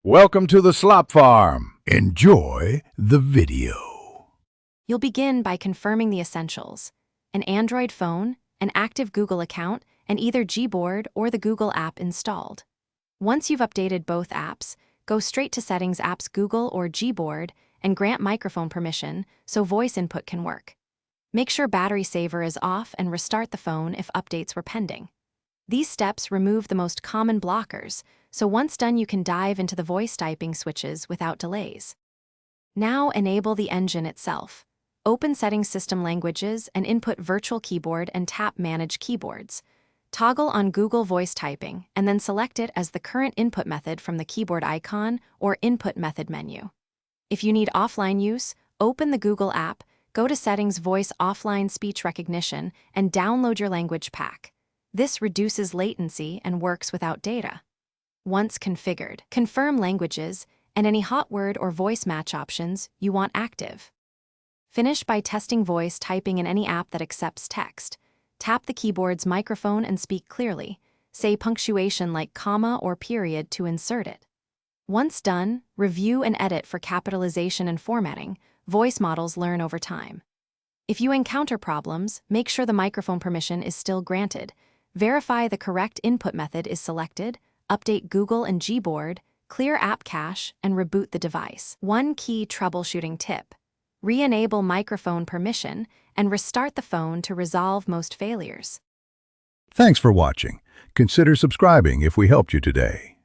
Welcome to the Slop Farm. Enjoy the video. You'll begin by confirming the essentials: an Android phone, an active Google account, and either Gboard or the Google app installed. Once you've updated both apps, go straight to Settings Apps Google or Gboard and grant microphone permission so voice input can work. Make sure battery saver is off and restart the phone if updates were pending. These steps remove the most common blockers, so once done you can dive into the voice typing switches without delays. Now enable the engine itself. Open Settings System Languages and input Virtual Keyboard and tap Manage Keyboards. Toggle on Google Voice Typing and then select it as the current input method from the keyboard icon or Input Method menu. If you need offline use, open the Google app, go to Settings Voice Offline Speech Recognition, and download your language pack. This reduces latency and works without data. Once configured, confirm languages and any hot word or voice match options you want active. Finish by testing voice typing in any app that accepts text. Tap the keyboard's microphone and speak clearly. Say punctuation like comma or period to insert it. Once done, review and edit for capitalization and formatting. Voice models learn over time. If you encounter problems, make sure the microphone permission is still granted. Verify the correct input method is selected, update Google and Gboard, clear app cache, and reboot the device. One key troubleshooting tip: re-enable microphone permission and restart the phone to resolve most failures. Thanks for watching. Consider subscribing if we helped you today.